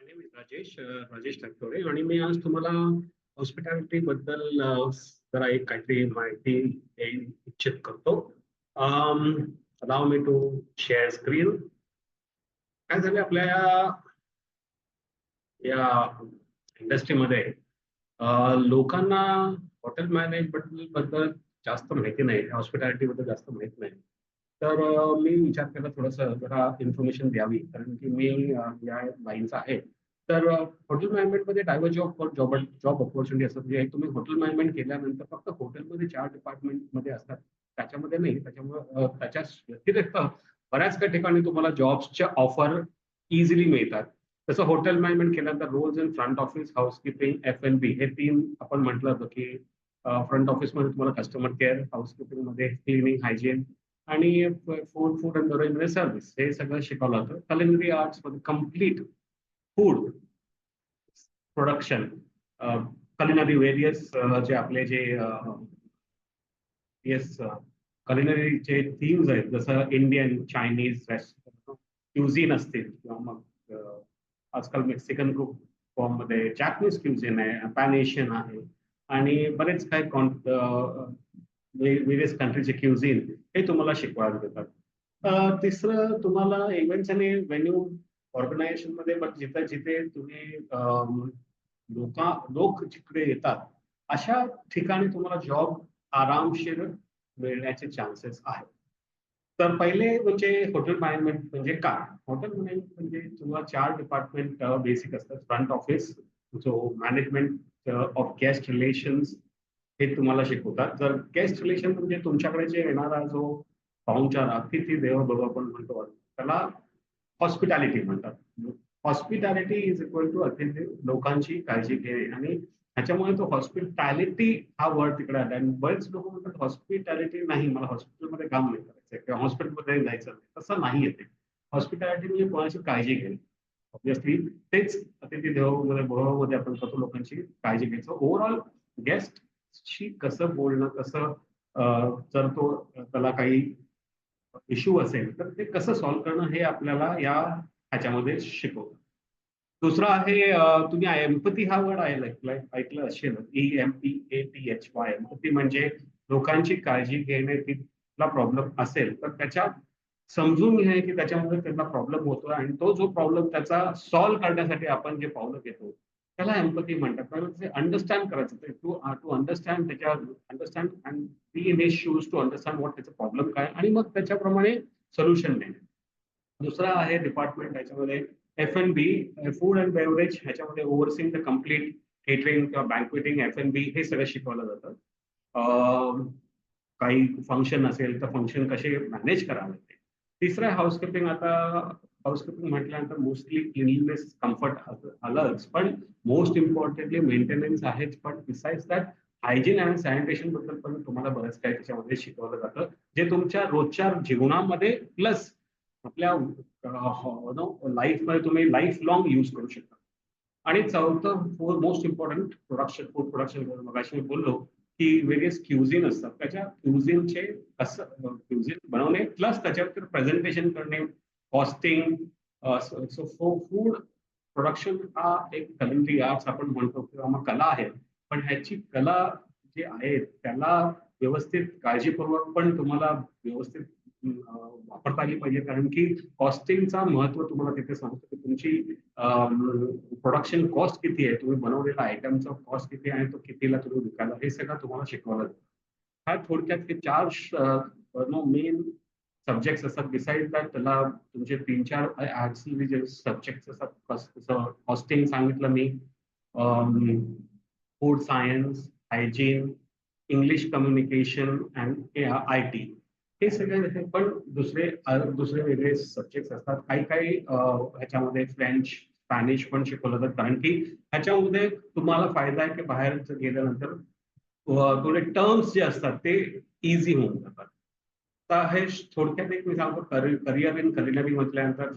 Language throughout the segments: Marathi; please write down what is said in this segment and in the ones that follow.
नेम इज राजेश ठाकरे आणि मी आज तुम्हाला हॉस्पिटॅलिटी बद्दल जरा एक काहीतरी माहिती देऊ इच्छित करतो. Allow me to share screen. काय झालं आपल्या या इंडस्ट्रीमध्ये लोकांना हॉटेल मॅनेजमेंट बद्दल जास्त माहिती नाही, हॉस्पिटॅलिटी बद्दल जास्त माहिती नाही. तर मी विचार केला थोडंसं जरा इन्फॉर्मेशन द्यावी, कारण की मी या लाईनचा आहे. तर हॉटेल मॅनेजमेंटमध्ये डायव्हर्स जॉब ऑपॉर्च्युनिटी असतात. म्हणजे तुम्ही हॉटेल मॅनेजमेंट केल्यानंतर फक्त हॉटेलमध्ये 4 डिपार्टमेंटमध्ये असतात, त्याच्यामध्ये नाही. त्याच्यामुळे त्याच्या व्यतिरिक्त बऱ्याच काही ठिकाणी तुम्हाला जॉब्सच्या ऑफर इझिली मिळतात. तसं हॉटेल मॅनेजमेंट केल्यानंतर roles in front office, housekeeping, F&B हे 3 आपण म्हटलं होतं की फ्रंट ऑफिसमध्ये तुम्हाला कस्टमर केअर, हाऊसकीपिंग मध्ये क्लिनिंग, हायजीन आणि फूड अँड बेवरेज मध्ये सर्व्हिस हे सगळं शिकवलं जातं. culinary आर्ट्स मध्ये complete food production, culinary various जे आपले जे येस culinary चे थीम्स आहेत, जसं इंडियन, चायनीज, क्युझिन असतील किंवा मग आजकाल मेक्सिकन फॉर्म मध्ये जॅपनीज क्युझिन आहे, पॅन एशियन आहे आणि बरेच काही वेरियस कंट्रीचे क्युझिन हे तुम्हाला शिकवायला देतात. तिसरं तुम्हाला इव्हेंट्स आणि व्हेन्यू ऑर्गनायझेशन मध्ये जिथे जिथे तुम्ही लोक जिकडे येतात अशा ठिकाणी तुम्हाला जॉब आरामशीर मिळण्याचे चान्सेस आहेत. तर पहिले म्हणजे हॉटेल मॅनेजमेंट म्हणजे काय? हॉटेल मॅनेजमेंट म्हणजे तुम्हाला 4 डिपार्टमेंट बेसिक असतात. फ्रंट ऑफिस जो मॅनेजमेंट ऑफ गेस्ट रिलेशन्स हे तुम्हाला शिकवतात. जर गेस्ट रिलेशन म्हणजे तुमच्याकडे जे येणारा जो पाहुणचार, अतिथी देवो भव आपण म्हणतो, त्याला हॉस्पिटॅलिटी म्हणतात. हॉस्पिटॅलिटी इज इक्वल टू अतिथी लोकांची काळजी घेणे, आणि ह्याच्यामुळे तो हॉस्पिटॅलिटी हा वर्ड तिकडे आला. आणि बरेच लोक म्हणतात हॉस्पिटॅलिटी नाही, मला हॉस्पिटलमध्ये काम नाही करायचं किंवा हॉस्पिटलमध्ये जायचं नाही. तसं नाही येते. हॉस्पिटॅलिटी म्हणजे कोणाची काळजी घेणे. ऑब्विसली तेच अतिथी देवो भवमध्ये आपण करतो, लोकांची काळजी घ्यायचं. ओव्हरऑल गेस्टशी कसं बोलणं, कसं जर तो त्याला काही इश्यू असेल तर ते कसं सॉल्व्ह करणं हे आपल्याला या ह्याच्यामध्ये शिकवतं. दुसरा आहे तुम्ही एम्पथी हा वर्ड ऐकलं असेल, EMPATHY. एम्पथी म्हणजे लोकांची काळजी घेणे. तिला प्रॉब्लेम असेल तर त्याच्या समजून घेणे की त्याच्यामध्ये त्यांना प्रॉब्लेम होतो आणि तो जो प्रॉब्लेम त्याचा सॉल्व्ह करण्यासाठी आपण जे पावलं घेतो त्याला एम्पथी म्हणतात. कारण ते अंडरस्टँड करायचं, टू अंडरस्टँड त्याच्या understand and be in his shoes to understand what त्याचा प्रॉब्लेम काय आणि मग त्याच्याप्रमाणे सोल्युशन देणे. दुसरा आहे डिपार्टमेंट ह्याच्यामध्ये F&B, फूड अँड बेवरेज. ह्याच्यामध्ये ओव्हरसीइंग द कम्प्लीट केटरिंग किंवा बँक्वेटिंग, F&B हे सगळं शिकवलं जातं. काही फंक्शन असेल तर फंक्शन कसे मॅनेज करावे ते. तिसरं आहे हाऊसकीपिंग. आता हाऊसकीपिंग म्हटल्यानंतर मोस्टली क्लिनलीनेस, कम्फर्ट आलंच, पण मोस्ट इम्पॉर्टंटली मेंटेनन्स आहेच. पण बिसाइड्स दॅट हायजीन आणि सॅनिटेशन बद्दल पण तुम्हाला बरंच काही त्याच्यामध्ये शिकवलं जातं, जे तुमच्या रोजच्या जीवनामध्ये प्लस आपल्या लाईफमध्ये तुम्ही लाईफ लॉंग यूज करू शकता. आणि चौथं most important production, food production. मगाशी मी बोललो की वेरियस क्युझिन असतात, त्याच्या क्युझिनचे कसं क्युझिन बनवणे प्लस त्याच्यावर प्रेझेंटेशन करणे, कॉस्टिंग. सो फूड प्रोडक्शन हा एक culinary आर्ट्स आपण म्हणतो किंवा मग कला आहे, पण ह्याची कला जी आहे त्याला व्यवस्थित काळजीपूर्वक पण तुम्हाला व्यवस्थित वापरता आली पाहिजे. कारण की कॉस्टिंगचा महत्व तुम्हाला तिथे सांगतो की तुमची प्रोडक्शन कॉस्ट किती आहे, तुम्ही बनवलेला आयटमचा कॉस्ट किती आहे आणि तो कितीला तुम्ही विकायला, हे सगळं तुम्हाला शिकवलं जातं. हा थोडक्यात हे 4 मेन सब्जेक्ट्स असतात. बिसाइड दॅट त्याला तुमचे 3-4 ऍक्सिलरी जे सब्जेक्ट्स असतात. कॉस्टिंग सांगितलं मी, food science, hygiene, English communication and IT हे सगळे. पण दुसरे वेगळे सब्जेक्ट्स असतात. काही काही ह्याच्यामध्ये फ्रेंच, स्पॅनिश पण शिकवलं जातं, कारण की ह्याच्यामध्ये तुम्हाला फायदा आहे की बाहेर गेल्यानंतर थोडे टर्म्स जे असतात ते इझी होऊन जातात. तर हे थोडक्यात एक मी सांगतो, करिअर इन culinary म्हटल्यानंतर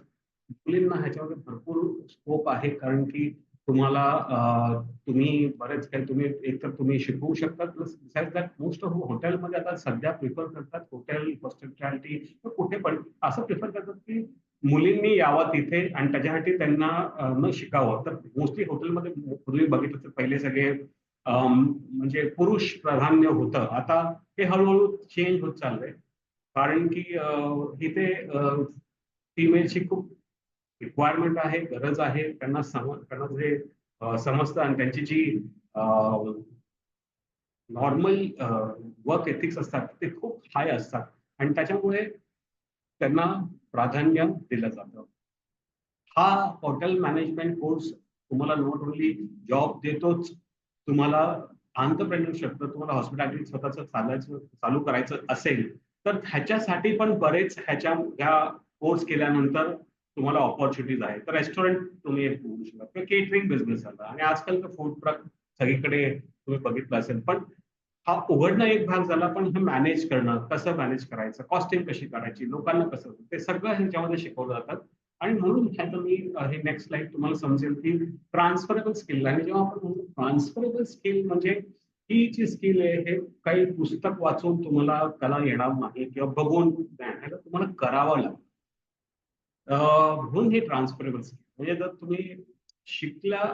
मुलींना ह्याच्यामध्ये भरपूर स्कोप आहे. कारण की तुम्हाला तुम्ही बरेच काही तुम्ही एकतर तुम्ही शिकवू शकता, प्लस मोस्ट ऑफ हॉटेलमध्ये आता सध्या प्रिफर करतात हॉटेल हॉस्पिटॅलिटी कुठे पण असं प्रिफर करतात की मुलींनी यावं तिथे आणि त्याच्यासाठी त्यांना न शिकावं. तर मोस्टली हॉटेलमध्ये पूर्वी बघितलं तर पहिले सगळे म्हणजे पुरुष प्राधान्य होतं. आता हे हळूहळू चेंज होत चाललंय. कारण की इथे फिमेलची खूप रिक्वायरमेंट आहे, गरज आहे. त्यांना जे समजतं आणि त्यांची जी नॉर्मल वर्क एथिक्स असतात ते खूप हाय असतात आणि त्याच्यामुळे त्यांना प्राधान्य दिलं जातं. हा हॉटेल मॅनेजमेंट कोर्स तुम्हाला नॉट ओनली जॉब देतोच, तुम्हाला एंटरप्रेन्योरशिप, तुम्हाला हॉस्पिटॅलिटी स्वतःच चालू करायचं असेल तर ह्याच्यासाठी पण बरेच ह्या कोर्स केल्यानंतर तुम्हाला ऑपॉर्च्युनिटीज आहेत. तर रेस्टॉरंट तुम्ही एक बोलू शकता, केटरिंग बिझनेस आला आणि आजकाल तर फूड ट्रक सगळीकडे तुम्ही बघितलं असेल. पण हा उघडणं एक भाग झाला, पण हे मॅनेज करणं, कसं मॅनेज करायचं, कॉस्टिंग कशी करायची, लोकांना कसं, ते सगळं ह्याच्यामध्ये शिकवलं जातात. आणि म्हणून ह्याचं मी हे नेक्स्ट स्लाइड तुम्हाला समजेल की ट्रान्सफरेबल स्किल. आणि जेव्हा आपण म्हणतो ट्रान्सफरेबल स्किल म्हणजे ही जी स्किल आहे हे काही पुस्तक वाचून तुम्हाला कला येणार नाही किंवा बघून नाही, तुम्हाला करावं लागतं. म्हणून हे ट्रान्सफरेबल स्किल म्हणजे जर तुम्ही शिकल्या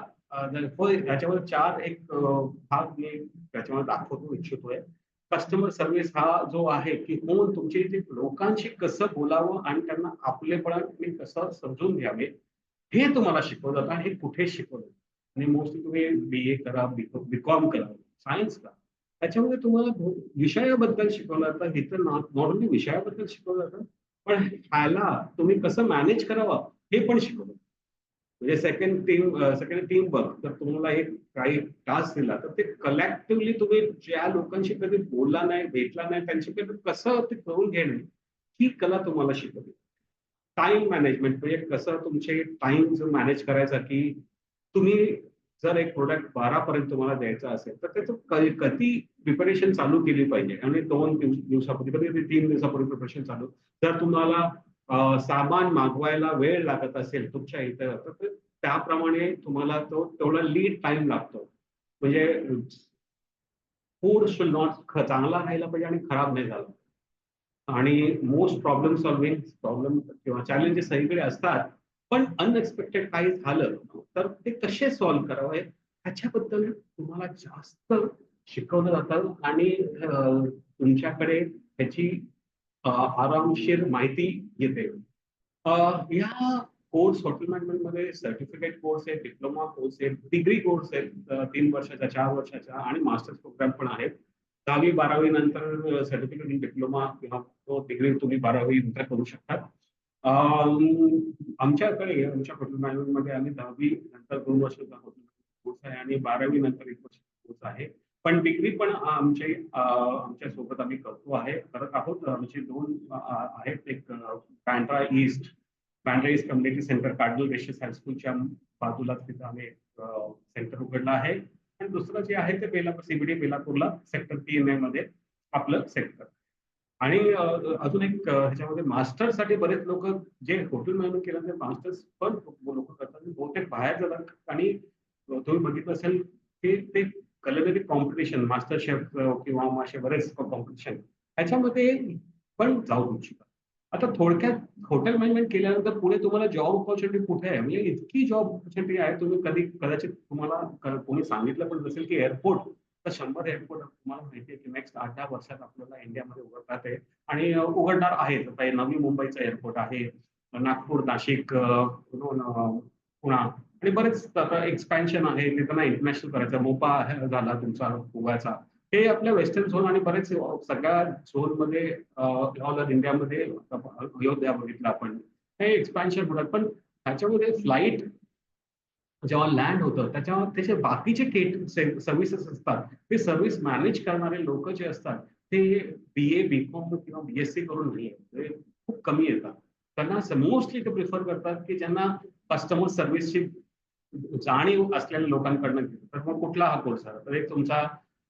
याच्यावर चार एक भाग मी त्याच्यामध्ये दाखवतो इच्छितोय. कस्टमर सर्व्हिस हा जो आहे की कोण तुमचे जे लोकांशी कसं बोलावं आणि त्यांना आपलेपणाने कसं समजून घ्यावे हे तुम्हाला शिकवलं जातं. हे कुठे शिकवलं आणि मोस्टली तुम्ही BA करा, बीकॉम करा, सायन्स करा, त्याच्यामध्ये तुम्हाला विषयाबद्दल शिकवलं जातं. इथं नॉट ओनली विषयाबद्दल शिकवलं जातं, पण ह्याला तुम्ही कसं मॅनेज करावं हे पण शिकवलं. म्हणजे सेकंड टीम वर्क तर तुम्हाला एक काही टास्क दिला तर ते कलेक्टिव्हली तुम्ही ज्या लोकांशी कधी बोलला नाही, भेटला नाही, त्यांच्याकडे कसं ते करून घेणे ही कला तुम्हाला शिकवली. टाइम मॅनेजमेंट म्हणजे कसं तुमचे टाइम मॅनेज करायचा की तुम्ही जर एक प्रोडक्ट 12 पर्यंत तुम्हाला द्यायचा असेल तर त्याचं कधी प्रिपरेशन चालू केली पाहिजे आणि 2 दिवसापूर्वी कधी 3 दिवसापूर्वी प्रिपरेशन चालू. जर तुम्हाला सामान मागवायला वेळ लागत असेल तुमच्या इथं तर त्याप्रमाणे तुम्हाला तो तेवढा लीड टाइम लागतो. म्हणजे फूड शुड नॉट चांगला राहिला पाहिजे आणि खराब नाही झाला. आणि मोस्ट प्रॉब्लेम किंवा चॅलेंजेस सगळीकडे असतात. पण अनएक्सपेक्टेड काही झालं तर ते कसे सॉल्व्ह करावे ह्याच्याबद्दल तुम्हाला जास्त शिकवलं जातं आणि तुमच्याकडे त्याची आरामशीर माहिती येते. या कोर्स हॉटेल मॅनेजमेंट मध्ये सर्टिफिकेट कोर्स आहे, डिप्लोमा कोर्स आहे, डिग्री कोर्स आहे, 3 वर्षाचा, 4 वर्षाचा आणि मास्टर्स प्रोग्राम पण आहेत. 10वी-12वी नंतर सर्टिफिकेट इन डिप्लोमा किंवा तो डिग्री तुम्ही 12वी नंतर करू शकता. आमच्या हॉटेल मॅनेजमेंट मध्ये आम्ही 10वी नंतर 2 वर्षाचा हॉटेल कोर्स आहे आणि 12वी नंतर 1 वर्ष कोर्स आहे. पण डिग्री पण आमच्या सोबत आम्ही करत आहोत. आमचे 2 आहेत. एक Bandra east community centre cardinal Gracias हायस्कूलच्या बाजूलाच तिथं आम्ही सेंटर उघडलं आहे. आणि दुसरं जे आहे ते CBD बेलापूरला सेक्टर PMA मध्ये आपलं सेक्टर. आणि अजून एक ह्याच्यामध्ये मास्टर्स साठी बरेच लोक जे हॉटेल मॅनेजमेंट केलं ते मास्टर्स पण लोक करतात, बहुतेक बाहेर जातात. आणि तुम्ही बघितलं असेल की ते कलेक्टिव्ह कॉम्पिटिशन, मास्टर शेफ किंवा असे बरेच कॉम्पिटिशन ह्याच्यामध्ये पण जाऊ शकतात. आता थोडक्यात हॉटेल मॅनेजमेंट केल्यानंतर पुढे तुम्हाला जॉब ऑपॉर्च्युनिटी कुठे आहे, म्हणजे इतकी जॉब ऑपॉर्च्युनिटी आहे. तुम्ही कदाचित तुम्हाला कोणी सांगितलं पण नसेल की एअरपोर्ट तर 100 एअरपोर्ट तुम्हाला माहिती आहे की नेक्स्ट 8-10 वर्षात आपल्याला इंडियामध्ये उघडतात आहे आणि उघडणार आहे. काही नवी मुंबईचं एअरपोर्ट आहे, नागपूर, नाशिक, पुणा आणि बरेच आता एक्सपॅन्शन आहे. ते त्यांना इंटरनॅशनल करायचं. मोपा झाला तुमचा गोव्याचा, हे आपल्या वेस्टर्न झोन आणि बरेच सगळ्या झोन मध्ये ऑल ओव्हर इंडियामध्ये अयोध्या बघितलं आपण, हे एक्सपॅन्शन होतात. पण ह्याच्यामध्ये फ्लाईट जेव्हा लँड होतं त्याच्यावर त्याचे बाकीचे सर्व्हिसेस असतात, ते सर्व्हिस मॅनेज करणारे लोक जे असतात ते BA, BCom किंवा BSc करून नाही, खूप कमी येतात. त्यांना मोस्टली ते प्रिफर करतात की ज्यांना कस्टमर सर्व्हिसची जाणीव असलेल्या लोकांकडनं घेतात. तर मग कुठला हा कोर्स आहे तर एक तुमचा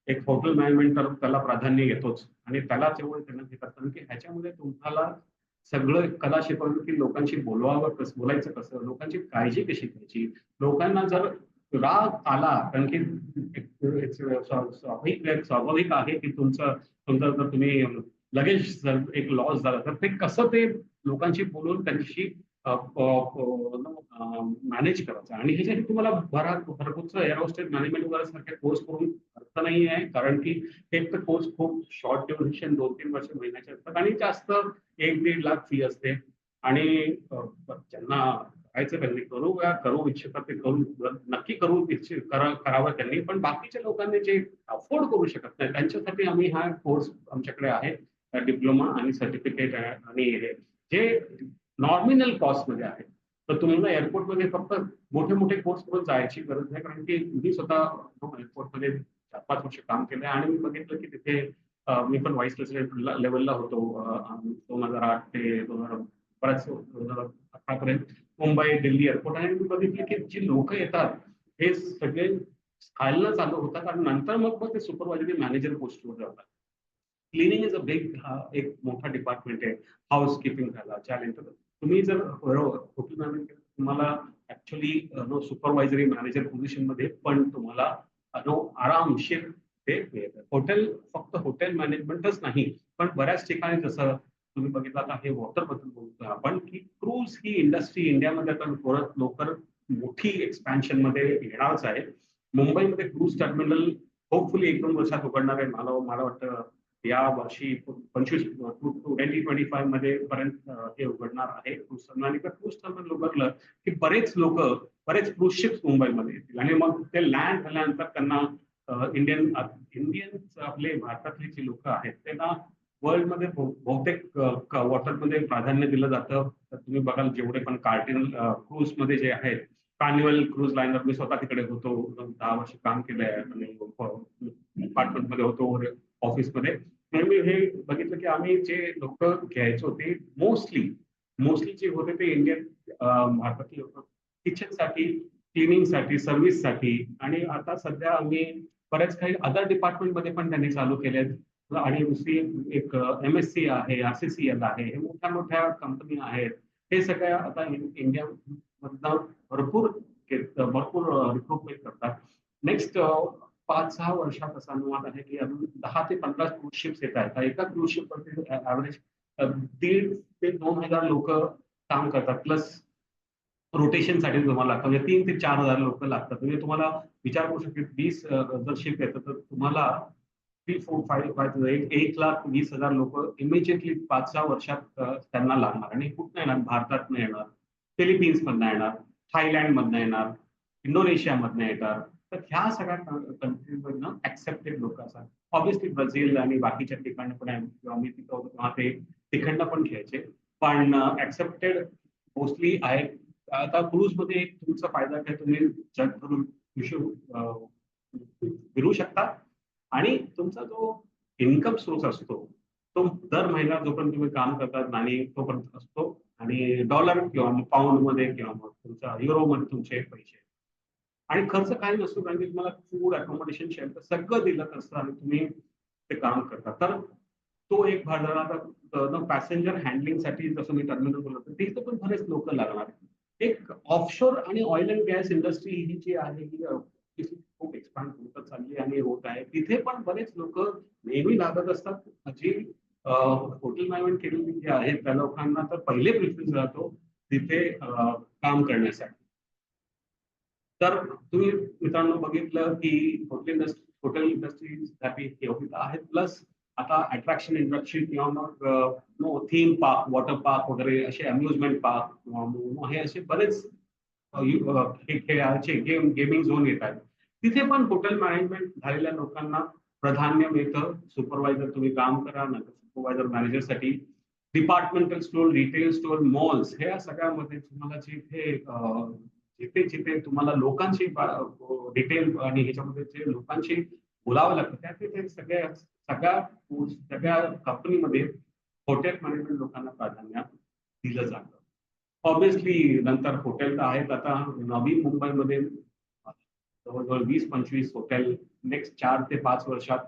एक हॉटेल मॅनेजमेंट तर त्याला प्राधान्य येतोच आणि त्याला जेवढे त्यांना घेतात कारण की ह्याच्यामध्ये तुम्हाला सगळं कला शिकवलं की लोकांशी बोलवावं कसं, बोलायचं कसं, लोकांची काळजी कशी घ्यायची. लोकांना जर राग आला कारण की स्वाभाविक आहे की तुमचं जर तुम्ही लगेच जर एक लॉस झाला तर ते कसं ते लोकांशी बोलून त्यांची मॅनेज करायचं. आणि ह्याच्यासाठी तुम्हाला भरपूरच एअर होस्टेस मॅनेजमेंट वगैरे सारखे कोर्स करून अर्थ नाही आहे, कारण की एक तर कोर्स खूप शॉर्ट ड्युरेशन 2-3 वर्ष महिन्याचे असतात आणि जास्त 1-1.5 लाख फी असते. आणि ज्यांना करायचं त्यांनी करू इच्छितात ते करू, नक्की करू करावं त्यांनी. पण बाकीच्या लोकांनी जे अफोर्ड करू शकत नाही त्यांच्यासाठी आम्ही हा कोर्स आमच्याकडे आहे, डिप्लोमा आणि सर्टिफिकेट आणि हे जे नॉमिनल कॉस्ट मध्ये आहे. तर तुम्हाला एअरपोर्टमध्ये फक्त मोठे मोठे कोर्स करून जायची गरज नाही, कारण की मी स्वतः एअरपोर्टमध्ये 4-5 वर्ष काम केलं आणि मी बघितलं की तिथे मी पण व्हाईस प्रेसिडेंट लेवलला होतो 2008 ते 2018 पर्यंत मुंबई दिल्ली एअरपोर्ट. आणि मी बघितलं की जी लोक येतात हे सगळे खायला चालू होतात आणि नंतर मग ते सुपरवायझरी मॅनेजर पोस्टवर जातात. क्लिनिंग इज अ बिग, एक मोठा डिपार्टमेंट आहे. हाऊस कीपिंग झाला, त्यानंतर तुम्ही जर हॉटेल मॅनेजमेंट केलं तुम्हाला ऍक्च्युली सुपरवायझरी मॅनेजर पोझिशन मध्ये पण तुम्हाला आरामशीर ते मिळतं. हॉटेल फक्त हॉटेल मॅनेजमेंटच नाही, पण बऱ्याच ठिकाणी जसं तुम्ही बघितलं आता हे वॉटर बद्दल बोलतोय आपण, की क्रूज ही इंडस्ट्री इंडियामध्ये आता परत लवकर मोठी एक्सपॅन्शन मध्ये येणारच आहे. मुंबईमध्ये क्रूज टर्मिनल होपफुली 1-2 वर्षात उघडणार आहे. मला वाटतं या वर्षी 2025 मध्ये पर्यंत हे उघडणार आहे क्रूज टर्मिनल. आणि क्रूज टर्मिनल उघडलं की बरेच क्रूज शिप्स मुंबईमध्ये येतील आणि मग ते लँड झाल्यानंतर त्यांना इंडियन आपले भारतातले जे लोक आहेत त्यांना वर्ल्डमध्ये बहुतेक वॉटरमध्ये प्राधान्य दिलं जातं. तर तुम्ही बघाल जेवढे पण कार्टिन क्रूज मध्ये जे आहेत, कार्निवल क्रूज लाईनर, मी स्वतः तिकडे होतो, 10 वर्ष काम केलंय आणि डिपार्टमेंट मध्ये होतो, ऑफिसमध्ये. मी हे बघितलं की आम्ही जे लोक घ्यायचो ते मोस्टली जे होते ते इंडियन भारतातले लोक किचन साठी, क्लिनिंग साठी, सर्व्हिस साठी. आणि आता सध्या आम्ही बऱ्याच काही अदर डिपार्टमेंट मध्ये पण त्यांनी चालू केले. आणि दुसरी एक MSc आहे, RCCL आहे, हे मोठ्या मोठ्या कंपनी आहेत. हे सगळ्या आता इंडिया मधनं भरपूर रिक्रुटमेंट करतात. नेक्स्ट 5-6 वर्षात असा अनुमान आहे की अजून 10 ते 15 क्रूज शिप्स येत आहेत. एका क्रूज शिप वरती ऍव्हरेज 1,500 ते 2,000 लोक काम करतात, प्लस रोटेशन साठी तुम्हाला लागतं, म्हणजे 3,000 ते 4,000 लोक लागतात. म्हणजे तुम्हाला विचार करू शकता 20 जर शिप येतं तर तुम्हाला 1,20,000 लोक इमिजिएटली 5-6 वर्षात त्यांना लागणार. आणि कुठं येणार? भारतात नाही येणार, फिलिपिन्स मधनं येणार, थायलंड मधनं येणार, इंडोनेशिया मधनं येणार. तर ह्या सगळ्या कंट्रीमधनं ऍक्सेप्टेड लोक असतात. ऑब्व्हियसली ब्राझील आणि बाकीच्या ठिकाणी पण आहे, किंवा मी तिथं होतो तेव्हा ते तिकडनं पण घ्यायचे, पण ऍक्सेप्टेड मोस्टली आहेत. आता क्रूज मध्ये एक तुमचा फायदा काय, तुम्ही जगभरून फिरू शकता आणि तुमचा जो इन्कम सोर्स असतो तो दर महिना जोपर्यंत तुम्ही काम करतात आणि तोपर्यंत असतो. आणि डॉलर किंवा पाऊंड मध्ये किंवा मग तुमचा युरो मध्ये तुमचे पैसे, आणि खर्च काही नसतो, कारण की तुम्हाला फूड, अकोमोडेशन, शेल्टर सगळं दिलं असतं आणि तुम्ही ते काम करता. तर तो एक भाग झाला. आता पॅसेंजर हँडलिंग साठी जसं मी टर्मिनल बोललो तिथे पण बरेच लोक लागणार. एक ऑफशोर आणि ऑइल अँड गॅस इंडस्ट्री ही जी आहे ही खूप एक्सपांड होत चालली आणि होत आहे. तिथे पण बरेच लोक नेहमी लागत असतात. जी हॉटेल मॅनेजमेंट केलेली जी आहेत त्या लोकांना तर पहिले प्रिफरन्स जातो तिथे काम करण्यासाठी. तर तुम्ही मित्रांनो बघितलं की हॉटेल इंडस्ट्रीसाठी आहेत, प्लस आता अट्रॅक्शन इंडस्ट्री किंवा मग थीम पार्क, वॉटर पार्क वगैरे असे अम्युजमेंट पार्क किंवा हे असे बरेच खेळाचे गेमिंग झोन येत आहेत. तिथे पण हॉटेल मॅनेजमेंट झालेल्या लोकांना प्राधान्य मिळतं. सुपरवायझर तुम्ही काम करा, नंतर सुपरवायझर मॅनेजरसाठी departmental store, retail store, malls, ह्या सगळ्यामध्ये तुम्हाला जिथे जिथे तुम्हाला लोकांशी डिटेल आणि ह्याच्यामध्ये जे लोकांशी बोलावं लागतं त्या तिथे सगळ्या कंपनीमध्ये हॉटेल मॅनेजमेंट लोकांना प्राधान्य दिलं जातं. ऑब्व्हियसली नंतर हॉटेल तर आहेत. आता नवी मुंबईमध्ये जवळजवळ 20-25 हॉटेल नेक्स्ट 4 ते 5 वर्षात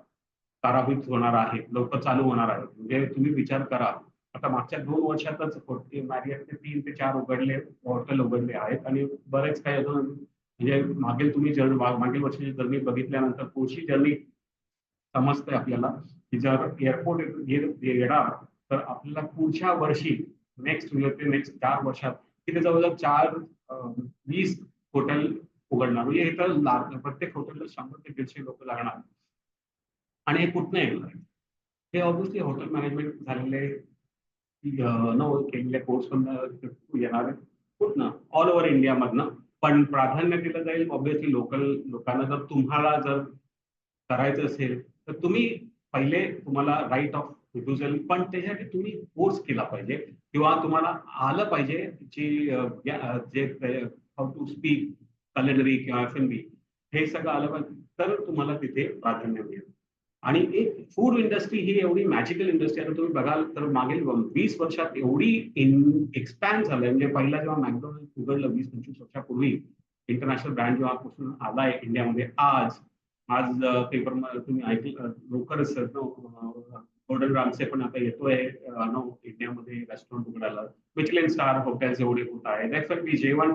तारांकित होणार आहेत, लवकर चालू होणार आहेत. म्हणजे तुम्ही विचार करा, आता मागच्या 2 वर्षातच मॅरियटचे 3 ते 4 हॉटेल उघडले आहेत आणि बरेच काही अजून. म्हणजे मागील वर्षाची जर्नी बघितल्यानंतर पुढची जर्नी समजते आपल्याला की जर एअरपोर्ट येणार तर आपल्याला पुढच्या वर्षी नेक्स्ट 4 वर्षात तिथे जवळजवळ 20 हॉटेल उघडणार. म्हणजे इथं प्रत्येक हॉटेलला 100 ते 150 लोक लागणार. आणि हे कुठनं येणार? हे ऑब्व्हियसली हॉटेल मॅनेजमेंट झालेले केलेल्या कोर्स येणार आहे. कुठनं? ऑल ओव्हर इंडियामधनं. पण प्राधान्य दिलं जाईल ऑब्व्हियसली लोकल लोकांना. जर तुम्हाला जर करायचं असेल तर तुम्ही पहिले तुम्हाला राईट ऑफ रिफ्युजल, पण त्याच्यासाठी तुम्ही कोर्स केला पाहिजे किंवा तुम्हाला आलं पाहिजे जे हाऊ टू स्पीक कलेनरी किंवा F&B हे सगळं आलं पाहिजे, तर तुम्हाला तिथे प्राधान्य मिळेल. आणि एक फूड इंडस्ट्री ही एवढी मॅजिकल इंडस्ट्री आहे. तुम्ही बघाल तर मागील 20 वर्षात एवढी एक्सपॅन्ड झालंय. म्हणजे पहिला जेव्हा मॅकडॉनल्ड उघडलं 20-25 वर्षापूर्वी, इंटरनॅशनल ब्रँड जेव्हापासून आलाय इंडियामध्ये, आज आज पेपर तुम्ही ऐकलं लवकरच गॉर्डन रामसे पण आता येतोय इंडियामध्ये रेस्टॉरंट उघडायला. मिचलिन स्टार हॉटेल्स एवढे होत आहेत. F&B जेवण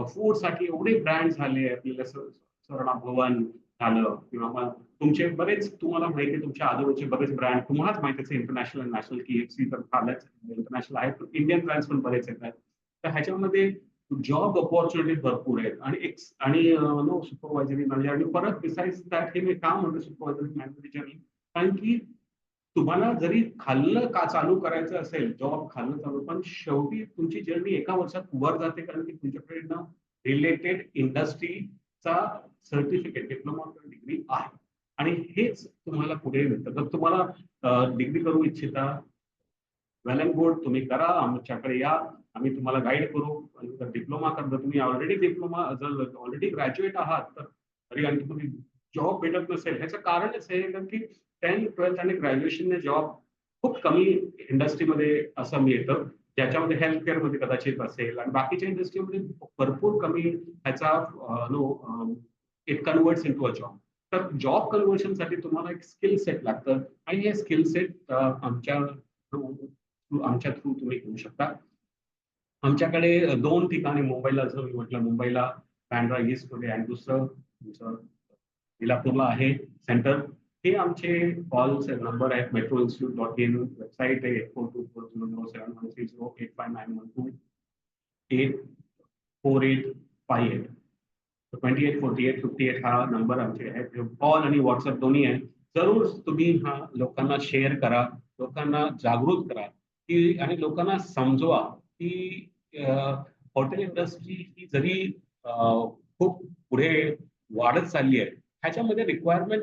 फूड साठी एवढे ब्रँड झाले. आपल्याला स्वर्ण भवन झालं किंवा मग तुमचे बरेच, तुम्हाला माहिती आहे तुमच्या आजूबाजूचे बरेच ब्रँड तुम्हालाच माहिती असेल, इंटरनॅशनल नॅशनल KFC तर झालंच, इंटरनॅशनल आहेत, पण इंडियन ब्रँड्स पण बरेच येतात. तर ह्याच्यामध्ये जॉब ऑपॉर्च्युनिटीज भरपूर आहेत. आणि सुपरवायझरी मॅनेजर. आणि परत बिसाइड्स दॅट हे मी का म्हणतो सुपरवायझरी मॅनेजर, कारण की तुम्हाला जरी खाल्लं का चालू करायचं असेल, जॉब खाल्लं चालू, पण शेवटी तुमची जर्नी एका वर्षात वर जाते, कारण की तुमच्याकडे ना रिलेटेड इंडस्ट्रीचा सर्टिफिकेट, डिप्लोमा किंवा डिग्री आहे. आणि हेच तुम्हाला पुढे मिळतं. जर तुम्हाला डिग्री करू इच्छिता, वेल अँड गुड, तुम्ही करा, आमच्याकडे या, आम्ही तुम्हाला गाईड करू. जर डिप्लोमा करता, तुम्ही जर ऑलरेडी ग्रॅज्युएट आहात, तर तरी आणखी तुम्ही जॉब भेटत नसेल, ह्याचं कारणच हे कारण की 10th 12th आणि ग्रॅज्युएशनने जॉब खूप कमी इंडस्ट्रीमध्ये असं मिळतं, ज्याच्यामध्ये हेल्थ केअर मध्ये कदाचित असेल, आणि बाकीच्या इंडस्ट्रीमध्ये भरपूर कमी ह्याचा it converts into a job. तर जॉब कन्व्हर्शनसाठी तुम्हाला एक स्किल सेट लागतं, आणि हे स्किल सेट आमच्या थ्रू तुम्ही घेऊ शकता. आमच्याकडे 2 ठिकाणी मुंबईला, जसं मी म्हटलं, मुंबईला बँड्रा ईस्ट मध्ये, आणि दुसरं तुमचं इलापूरला आहे सेंटर. हे आमचे कॉल्स नंबर आहेत. metroinstitute.in वेबसाईट आहे. 84240716085912 84858. 284858 हा नंबर आमचे आहेत. कॉल आणि व्हॉट्सअप दोन्ही आहे. जरूर तुम्ही हा लोकांना शेअर करा, लोकांना जागृत करा, की आणि लोकांना समजवा की हॉटेल इंडस्ट्री ही जरी खूप पुढे वाढत चालली आहे, ह्याच्यामध्ये रिक्वायरमेंट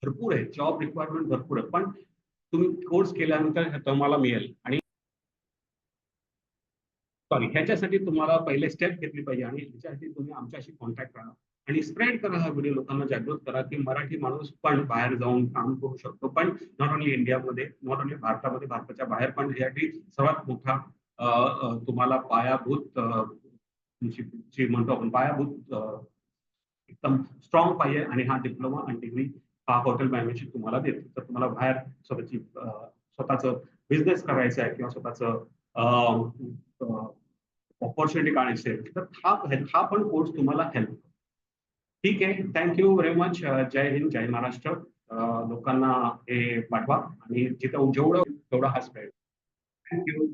भरपूर आहे, जॉब रिक्वायरमेंट भरपूर आहे, पण तुम्ही कोर्स केल्यानंतर तुम्हाला मिळेल. आणि सॉरी, ह्याच्यासाठी तुम्हाला पहिले स्टेप घेतली पाहिजे, आणि ह्याच्यासाठी तुम्ही आमच्याशी कॉन्टॅक्ट करा आणि स्प्रेड करा हा व्हिडिओ, लोकांना जागृत करा की मराठी माणूस पण बाहेर जाऊन काम करू शकतो. पण नॉट ओन्ली इंडियामध्ये, नॉट ओन्ली भारतामध्ये, भारताच्या बाहेर पण. यासाठी सर्वात मोठा तुम्हाला पायाभूत जी म्हणतो आपण पायाभूत एकदम स्ट्रॉंग पाहिजे, आणि हा डिप्लोमा आणि डिग्री हा हॉटेल मॅनेजमेंट तुम्हाला देतो. तर तुम्हाला बाहेर स्वतःचं बिझनेस करायचं आहे किंवा स्वतःचं ऑपॉर्च्युनिटी काढायची आहे, तर हा पण कोर्स तुम्हाला हेल्प. ठीक आहे, थँक्यू व्हेरी मच. जय हिंद, जय महाराष्ट्र. लोकांना हे पाठवा, आणि जिथं जेवढं तेवढं हा स्प्रेड. थँक्यू.